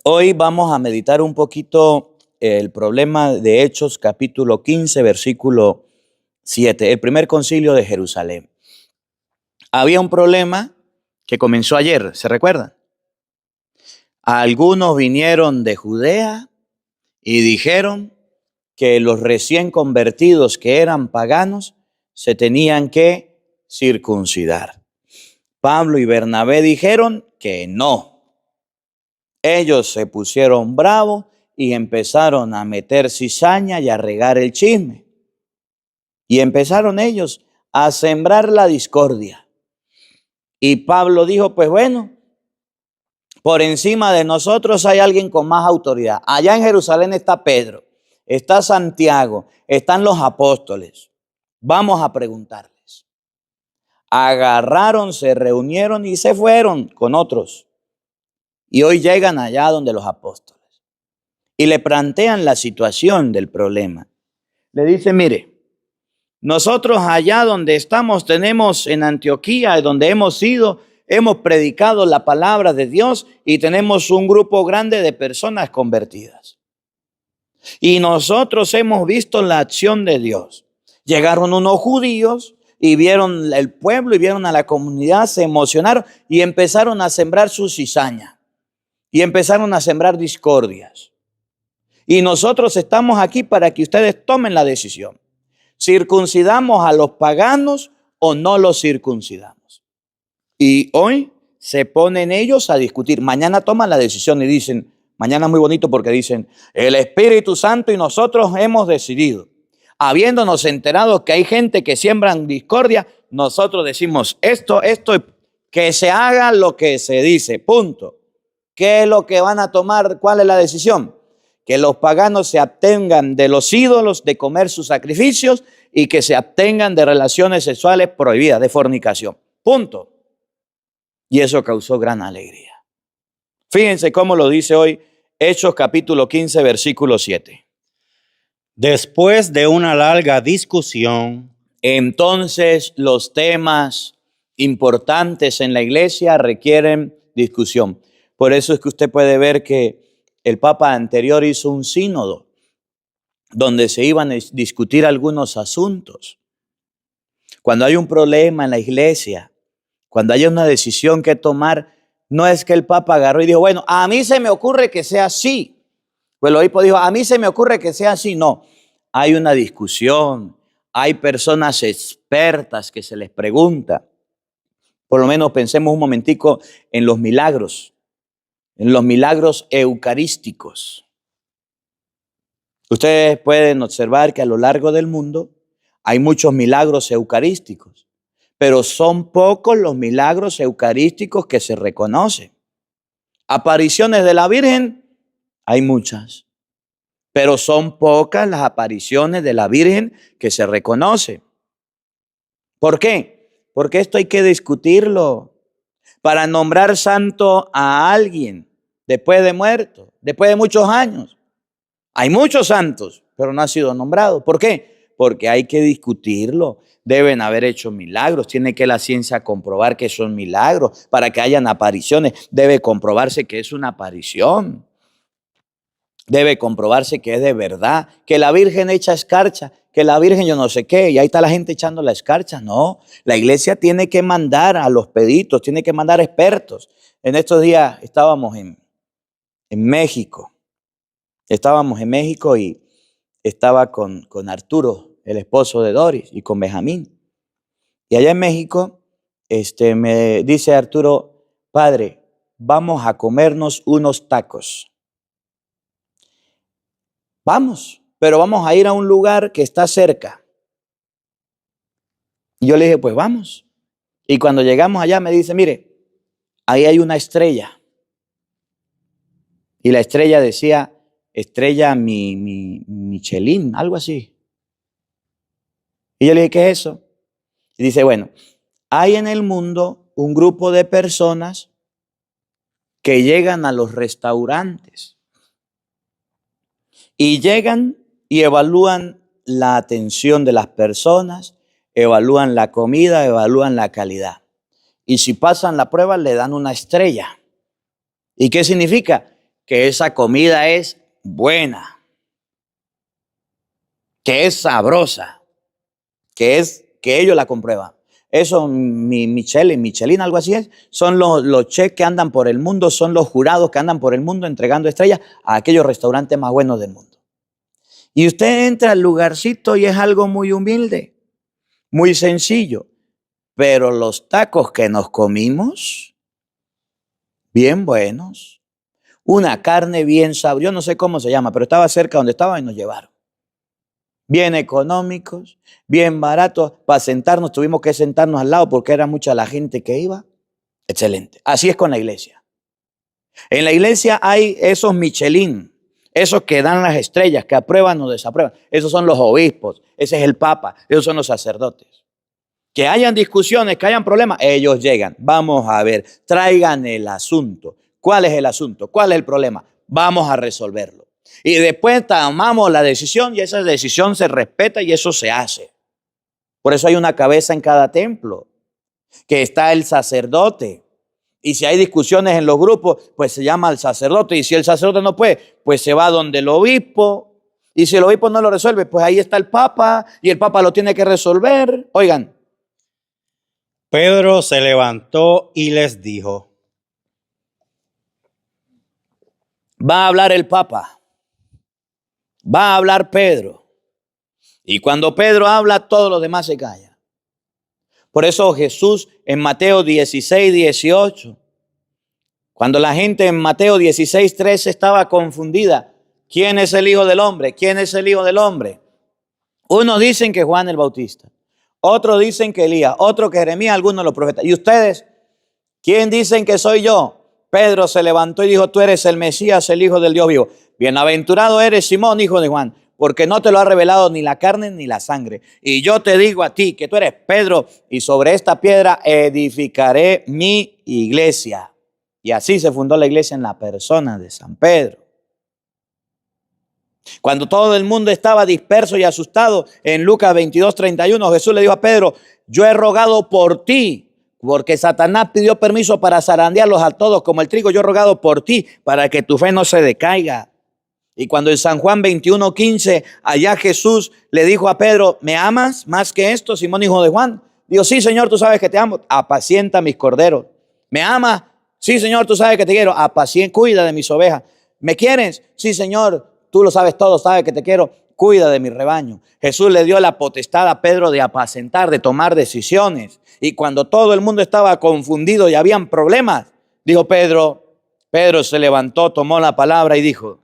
Hoy vamos a meditar un poquito el problema de Hechos capítulo 15, versículo 7, el primer concilio de Jerusalén. Había un problema que comenzó ayer, ¿se recuerdan? Algunos vinieron de Judea y dijeron que los recién convertidos que eran paganos se tenían que circuncidar. Pablo y Bernabé dijeron que no. Ellos se pusieron bravos y empezaron a meter cizaña y a regar el chisme. Y empezaron ellos a sembrar la discordia. Y Pablo dijo, pues bueno, por encima de nosotros hay alguien con más autoridad. Allá en Jerusalén está Pedro, está Santiago, están los apóstoles. Vamos a preguntarles. Agarraron, se reunieron y se fueron con otros. Y hoy llegan allá donde los apóstoles. Y le plantean la situación del problema. Le dicen, mire, nosotros allá donde estamos tenemos en Antioquía, donde hemos ido, hemos predicado la palabra de Dios y tenemos un grupo grande de personas convertidas. Y nosotros hemos visto la acción de Dios. Llegaron unos judíos y vieron el pueblo y vieron a la comunidad, se emocionaron y empezaron a sembrar su cizaña. Y empezaron a sembrar discordias. Y nosotros estamos aquí para que ustedes tomen la decisión. ¿Circuncidamos a los paganos o no los circuncidamos? Y hoy se ponen ellos a discutir. Mañana toman la decisión y dicen, mañana es muy bonito porque dicen, el Espíritu Santo y nosotros hemos decidido. Habiéndonos enterado que hay gente que siembran discordia, nosotros decimos esto, que se haga lo que se dice, punto. ¿Qué es lo que van a tomar? ¿Cuál es la decisión? Que los paganos se abstengan de los ídolos, de comer sus sacrificios y que se abstengan de relaciones sexuales prohibidas, de fornicación. Punto. Y eso causó gran alegría. Fíjense cómo lo dice hoy Hechos capítulo 15, versículo 7. Después de una larga discusión, entonces los temas importantes en la iglesia requieren discusión. Por eso es que usted puede ver que el Papa anterior hizo un sínodo donde se iban a discutir algunos asuntos. Cuando hay un problema en la iglesia, cuando hay una decisión que tomar, no es que el Papa agarró y dijo, bueno, a mí se me ocurre que sea así. Pues el obispo dijo, a mí se me ocurre que sea así. No, hay una discusión, hay personas expertas que se les pregunta. Por lo menos pensemos un momentico en los milagros eucarísticos. Ustedes pueden observar que a lo largo del mundo hay muchos milagros eucarísticos, pero son pocos los milagros eucarísticos que se reconocen. Apariciones de la Virgen, hay muchas, pero son pocas las apariciones de la Virgen que se reconocen. ¿Por qué? Porque esto hay que discutirlo. Para nombrar santo a alguien después de muerto, después de muchos años. Hay muchos santos, pero no ha sido nombrado. ¿Por qué? Porque hay que discutirlo. Deben haber hecho milagros. Tiene que la ciencia comprobar que son milagros. Para que hayan apariciones, debe comprobarse que es una aparición. Debe comprobarse que es de verdad. Que la Virgen echa escarcha, que la Virgen yo no sé qué, y ahí está la gente echando la escarcha. No, la iglesia tiene que mandar a los peditos, tiene que mandar expertos. En estos días estábamos en México. Estábamos en México y estaba con Arturo, el esposo de Doris, y con Benjamín. Y allá en México, me dice Arturo, padre, vamos a comernos unos tacos. Vamos, pero vamos a ir a un lugar que está cerca. Y yo le dije, pues vamos. Y cuando llegamos allá me dice, mire, ahí hay una estrella. Y la estrella decía, estrella Michelin, algo así. Y yo le dije, ¿qué es eso? Y dice, bueno, hay en el mundo un grupo de personas que llegan a los restaurantes y llegan y evalúan la atención de las personas, evalúan la comida, evalúan la calidad. Y si pasan la prueba, le dan una estrella. ¿Y qué significa? que esa comida es buena, que es sabrosa, que ellos la comprueban. Eso, Michelin, algo así es. Son los chefs que andan por el mundo, son los jurados que andan por el mundo entregando estrellas a aquellos restaurantes más buenos del mundo. Y usted entra al lugarcito y es algo muy humilde, muy sencillo. Pero los tacos que nos comimos, bien buenos. Una carne bien sabrosa, yo no sé cómo se llama, pero estaba cerca donde estaba y nos llevaron. Bien económicos, bien baratos. Para sentarnos tuvimos que sentarnos al lado porque era mucha la gente que iba. Excelente. Así es con la iglesia. En la iglesia hay esos Michelin, esos que dan las estrellas, que aprueban o desaprueban. Esos son los obispos, ese es el papa, esos son los sacerdotes. Que hayan discusiones, que hayan problemas, ellos llegan. Vamos a ver, traigan el asunto. ¿Cuál es el asunto? ¿Cuál es el problema? Vamos a resolverlo. Y después tomamos la decisión y esa decisión se respeta y eso se hace. Por eso hay una cabeza en cada templo, que está el sacerdote. Y si hay discusiones en los grupos, pues se llama al sacerdote. Y si el sacerdote no puede, pues se va donde el obispo. Y si el obispo no lo resuelve, pues ahí está el papa y el papa lo tiene que resolver. Oigan. Pedro se levantó y les dijo: va a hablar el papa. Va a hablar Pedro. Y cuando Pedro habla, todos los demás se callan. Por eso Jesús en Mateo 16, 18, cuando la gente en Mateo 16, 13 estaba confundida, ¿quién es el Hijo del Hombre? ¿Quién es el Hijo del Hombre? Unos dicen que Juan el Bautista, otros dicen que Elías, otros que Jeremías, algunos de los profetas. ¿Y ustedes? ¿Quién dicen que soy yo? Pedro se levantó y dijo: tú eres el Mesías, el Hijo del Dios vivo. Bienaventurado eres, Simón, hijo de Juan, porque no te lo ha revelado ni la carne ni la sangre. Y yo te digo a ti que tú eres Pedro, y sobre esta piedra edificaré mi iglesia. Y así se fundó la iglesia en la persona de San Pedro. Cuando todo el mundo estaba disperso y asustado, en Lucas 22, 31, Jesús le dijo a Pedro: yo he rogado por ti, porque Satanás pidió permiso para zarandearlos a todos como el trigo. Yo he rogado por ti para que tu fe no se decaiga. Y cuando en San Juan 21, 15, allá Jesús le dijo a Pedro: ¿me amas más que esto, Simón, hijo de Juan? Dijo: sí, Señor, tú sabes que te amo. Apacienta mis corderos. ¿Me amas? Sí, Señor, tú sabes que te quiero. Cuida de mis ovejas. ¿Me quieres? Sí, Señor, tú lo sabes todo, sabes que te quiero. Cuida de mi rebaño. Jesús le dio la potestad a Pedro de apacentar, de tomar decisiones. Y cuando todo el mundo estaba confundido y habían problemas, dijo Pedro se levantó, tomó la palabra y dijo: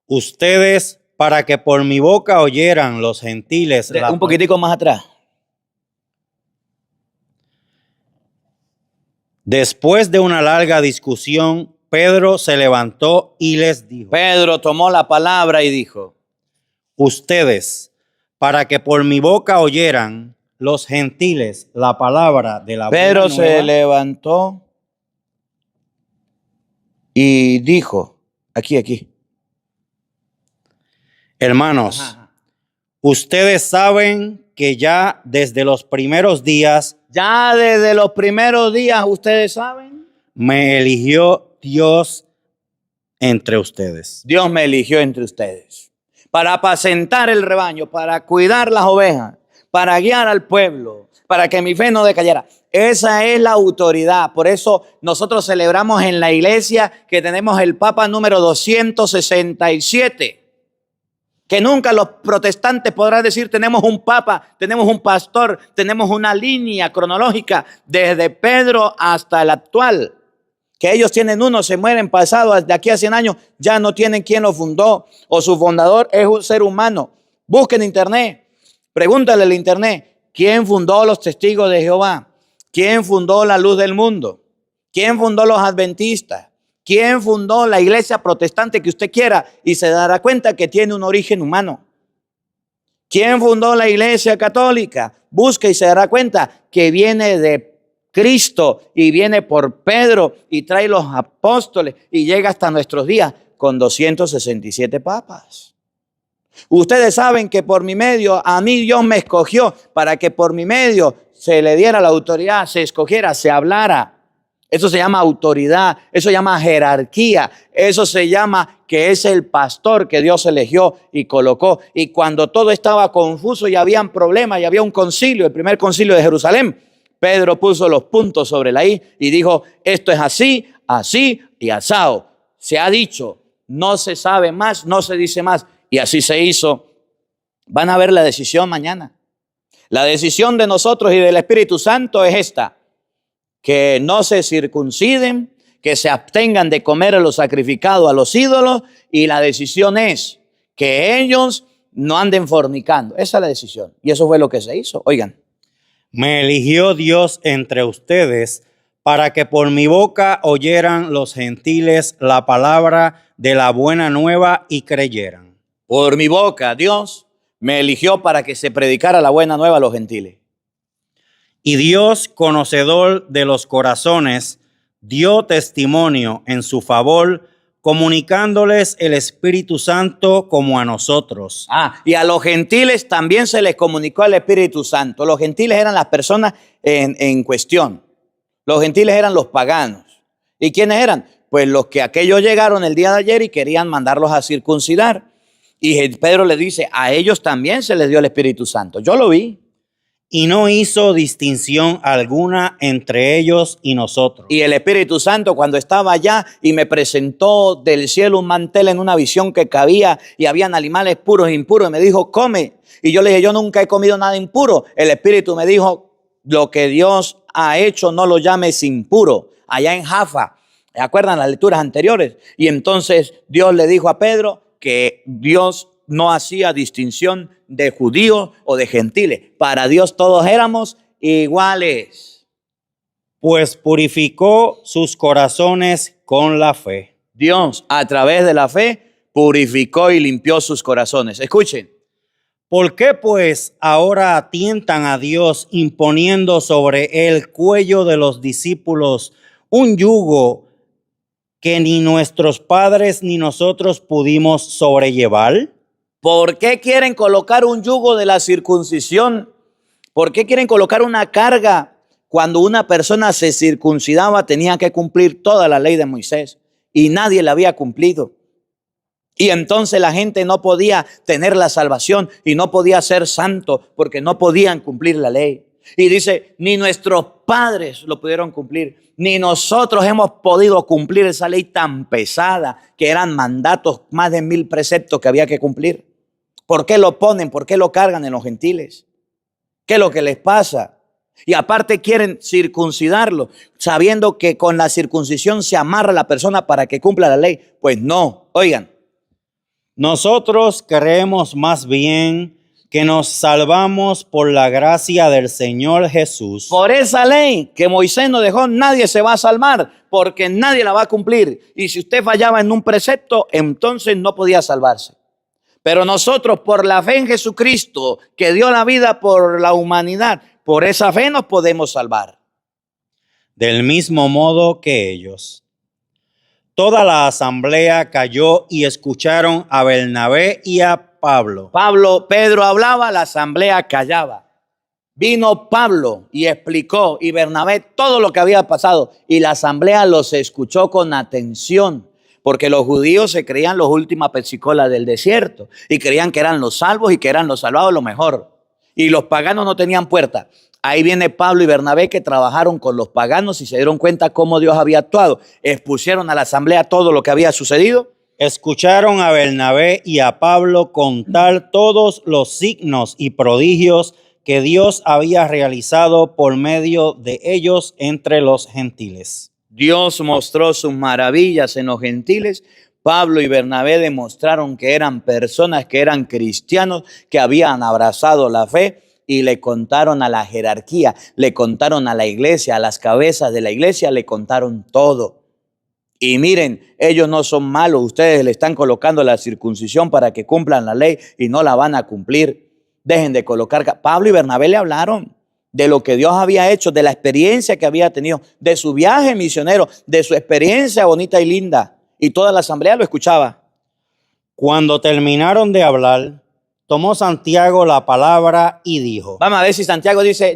ustedes, para que por mi boca oyeran los gentiles. Un poquitico más atrás. Después de una larga discusión, Pedro se levantó y les dijo. Pedro tomó la palabra y dijo: ustedes, para que por mi boca oyeran los gentiles la palabra de la buena nueva. Pedro se levantó y dijo, aquí. Hermanos, ustedes saben que ya desde los primeros días, ustedes saben, me eligió Dios entre ustedes. Dios me eligió entre ustedes para apacentar el rebaño, para cuidar las ovejas, para guiar al pueblo, para que mi fe no decayera. Esa es la autoridad. Por eso nosotros celebramos en la iglesia que tenemos el Papa número 267. Que nunca los protestantes podrán decir: tenemos un papa, tenemos un pastor, tenemos una línea cronológica desde Pedro hasta el actual. Que ellos tienen uno, se mueren pasados de aquí a 100 años, ya no tienen quien lo fundó o su fundador es un ser humano. Busquen internet, pregúntale al internet: ¿quién fundó los testigos de Jehová? ¿Quién fundó la luz del mundo? ¿Quién fundó los adventistas? ¿Quién fundó la iglesia protestante que usted quiera? Y se dará cuenta que tiene un origen humano. ¿Quién fundó la iglesia católica? Busca y se dará cuenta que viene de Cristo y viene por Pedro y trae los apóstoles y llega hasta nuestros días con 267 papas. Ustedes saben que por mi medio, a mí Dios me escogió para que por mi medio se le diera la autoridad, se escogiera, se hablara. Eso se llama autoridad, eso se llama jerarquía, eso se llama que es el pastor que Dios eligió y colocó. Y cuando todo estaba confuso y habían problemas y había un concilio, el primer concilio de Jerusalén, Pedro puso los puntos sobre la I y dijo, esto es así, así y asao. Se ha dicho, no se sabe más, no se dice más. Y así se hizo. Van a ver la decisión mañana. La decisión de nosotros y del Espíritu Santo es esta: que no se circunciden, que se abstengan de comer lo sacrificado a los ídolos, y la decisión es que ellos no anden fornicando. Esa es la decisión. Y eso fue lo que se hizo. Oigan. Me eligió Dios entre ustedes para que por mi boca oyeran los gentiles la palabra de la buena nueva y creyeran. Por mi boca, Dios me eligió para que se predicara la buena nueva a los gentiles. Y Dios, conocedor de los corazones, dio testimonio en su favor, comunicándoles el Espíritu Santo como a nosotros. Y a los gentiles también se les comunicó el Espíritu Santo. Los gentiles eran las personas en cuestión. Los gentiles eran los paganos. ¿Y quiénes eran? Pues los que aquellos llegaron el día de ayer y querían mandarlos a circuncidar. Y Pedro le dice, a ellos también se les dio el Espíritu Santo. Yo lo vi. Y no hizo distinción alguna entre ellos y nosotros. Y el Espíritu Santo, cuando estaba allá y me presentó del cielo un mantel en una visión que cabía y habían animales puros e impuros, y me dijo, come. Y yo le dije, yo nunca he comido nada impuro. El Espíritu me dijo, lo que Dios ha hecho no lo llames impuro. Allá en Jaffa, ¿se acuerdan las lecturas anteriores? Y entonces Dios le dijo a Pedro que Dios no hacía distinción de judíos o de gentiles. Para Dios todos éramos iguales. Pues purificó sus corazones con la fe. Dios, a través de la fe, purificó y limpió sus corazones. Escuchen. ¿Por qué pues ahora tientan a Dios imponiendo sobre el cuello de los discípulos un yugo que ni nuestros padres ni nosotros pudimos sobrellevar? ¿Por qué quieren colocar un yugo de la circuncisión? ¿Por qué quieren colocar una carga? Cuando una persona se circuncidaba tenía que cumplir toda la ley de Moisés y nadie la había cumplido. Y entonces la gente no podía tener la salvación y no podía ser santo porque no podían cumplir la ley. Y dice, ni nuestros padres lo pudieron cumplir, ni nosotros hemos podido cumplir esa ley tan pesada que eran mandatos, más de 1000 preceptos que había que cumplir. ¿Por qué lo ponen? ¿Por qué lo cargan en los gentiles? ¿Qué es lo que les pasa? Y aparte quieren circuncidarlo, sabiendo que con la circuncisión se amarra a la persona para que cumpla la ley. Pues no, oigan. Nosotros creemos más bien que nos salvamos por la gracia del Señor Jesús. Por esa ley que Moisés nos dejó, nadie se va a salvar, porque nadie la va a cumplir. Y si usted fallaba en un precepto, entonces no podía salvarse. Pero nosotros, por la fe en Jesucristo, que dio la vida por la humanidad, por esa fe nos podemos salvar. Del mismo modo que ellos. Toda la asamblea cayó y escucharon a Bernabé y a Pablo. Pedro hablaba, la asamblea callaba. Vino Pablo y explicó, y Bernabé, todo lo que había pasado. Y la asamblea los escuchó con atención. Porque los judíos se creían los últimas pesicolas del desierto y creían que eran los salvos y que eran los salvados lo mejor. Y los paganos no tenían puerta. Ahí viene Pablo y Bernabé que trabajaron con los paganos y se dieron cuenta cómo Dios había actuado. Expusieron a la asamblea todo lo que había sucedido. Escucharon a Bernabé y a Pablo contar todos los signos y prodigios que Dios había realizado por medio de ellos entre los gentiles. Dios mostró sus maravillas en los gentiles. Pablo y Bernabé demostraron que eran personas, que eran cristianos, que habían abrazado la fe y le contaron a la jerarquía, le contaron a la iglesia, a las cabezas de la iglesia, le contaron todo. Y miren, ellos no son malos, ustedes le están colocando la circuncisión para que cumplan la ley y no la van a cumplir. Dejen de colocar. Pablo y Bernabé le hablaron de lo que Dios había hecho, de la experiencia que había tenido, de su viaje misionero, de su experiencia bonita y linda. Y toda la asamblea lo escuchaba. Cuando terminaron de hablar, tomó Santiago la palabra y dijo. Vamos a ver si Santiago dice,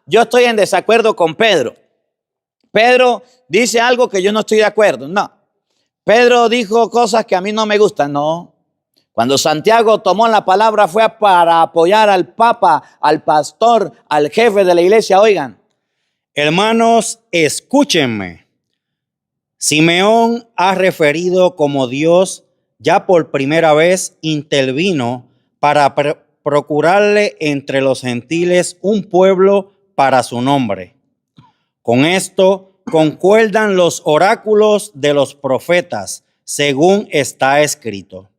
yo estoy en desacuerdo con Pedro. Pedro dice algo que yo no estoy de acuerdo. No. Pedro dijo cosas que a mí no me gustan. No. Cuando Santiago tomó la palabra fue para apoyar al Papa, al pastor, al jefe de la iglesia. Oigan. Hermanos, escúchenme. Simeón ha referido como Dios ya por primera vez intervino para procurarle entre los gentiles un pueblo para su nombre. Con esto concuerdan los oráculos de los profetas, según está escrito.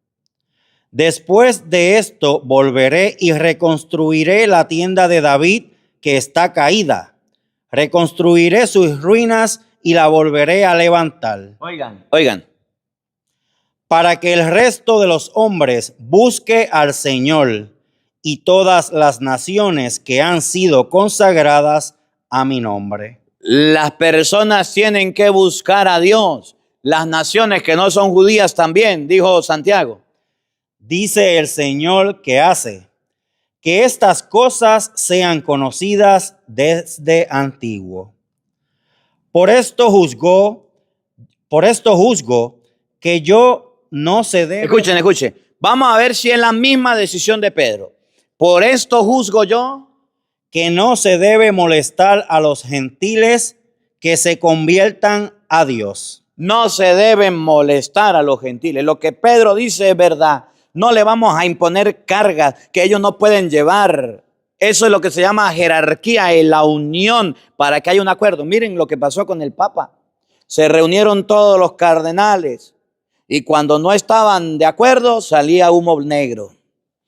Después de esto volveré y reconstruiré la tienda de David que está caída. Reconstruiré sus ruinas y la volveré a levantar. Oigan. Para que el resto de los hombres busque al Señor y todas las naciones que han sido consagradas a mi nombre. Las personas tienen que buscar a Dios. Las naciones que no son judías también, dijo Santiago. Dice el Señor que hace que estas cosas sean conocidas desde antiguo. Por esto juzgo que yo no se debe. Escuchen. Vamos a ver si es la misma decisión de Pedro. Por esto juzgo yo que no se debe molestar a los gentiles que se conviertan a Dios. No se deben molestar a los gentiles. Lo que Pedro dice es verdad. No le vamos a imponer cargas que ellos no pueden llevar. Eso es lo que se llama jerarquía y la unión para que haya un acuerdo. Miren lo que pasó con el Papa. Se reunieron todos los cardenales y cuando no estaban de acuerdo salía humo negro.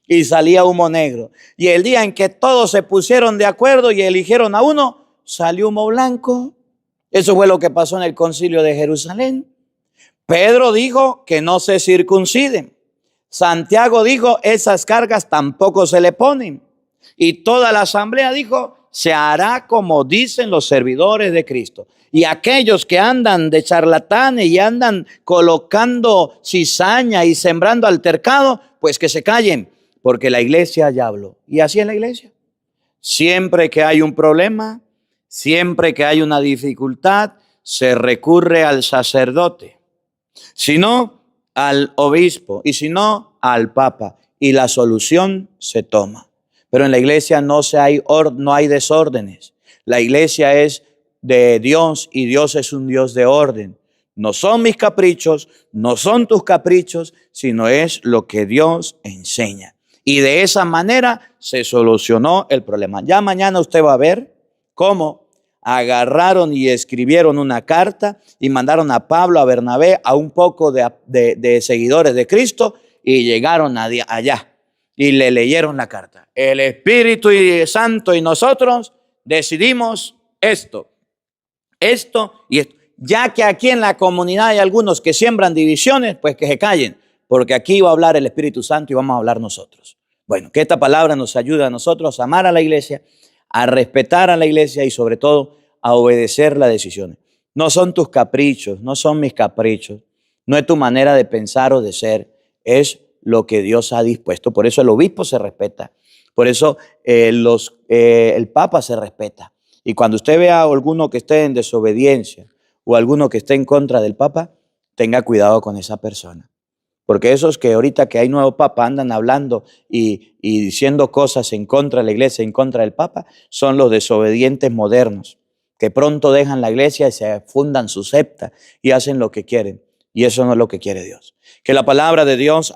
Y salía humo negro. Y el día en que todos se pusieron de acuerdo y eligieron a uno, salió humo blanco. Eso fue lo que pasó en el concilio de Jerusalén. Pedro dijo que no se circunciden. Santiago dijo esas cargas tampoco se le ponen. Y toda la asamblea dijo se hará como dicen los servidores de Cristo. Y aquellos que andan de charlatanes y andan colocando cizaña y sembrando altercado, pues que se callen. Porque la iglesia ya habló. Y así es la iglesia. Siempre que hay un problema, siempre que hay una dificultad, se recurre al sacerdote. Si no, al obispo. Y si no, al papa. Y la solución se toma. Pero en la iglesia no hay desórdenes. La iglesia es de Dios y Dios es un Dios de orden. No son mis caprichos, no son tus caprichos, sino es lo que Dios enseña. Y de esa manera se solucionó el problema. Ya mañana usted va a ver cómo agarraron y escribieron una carta y mandaron a Pablo, a Bernabé, a un poco de seguidores de Cristo y llegaron allá y le leyeron la carta. El Espíritu Santo y nosotros decidimos esto y esto. Ya que aquí en la comunidad hay algunos que siembran divisiones, pues que se callen. Porque aquí va a hablar el Espíritu Santo y vamos a hablar nosotros. Bueno, que esta palabra nos ayude a nosotros a amar a la iglesia, a respetar a la iglesia y sobre todo a obedecer las decisiones. No son tus caprichos, no son mis caprichos, no es tu manera de pensar o de ser, es lo que Dios ha dispuesto. Por eso el obispo se respeta, por eso el Papa se respeta. Y cuando usted vea a alguno que esté en desobediencia o alguno que esté en contra del Papa, tenga cuidado con esa persona. Porque esos que ahorita que hay nuevo Papa andan hablando y diciendo cosas en contra de la iglesia, en contra del Papa, son los desobedientes modernos, que pronto dejan la iglesia y se fundan su secta y hacen lo que quieren. Y eso no es lo que quiere Dios. Que la palabra de Dios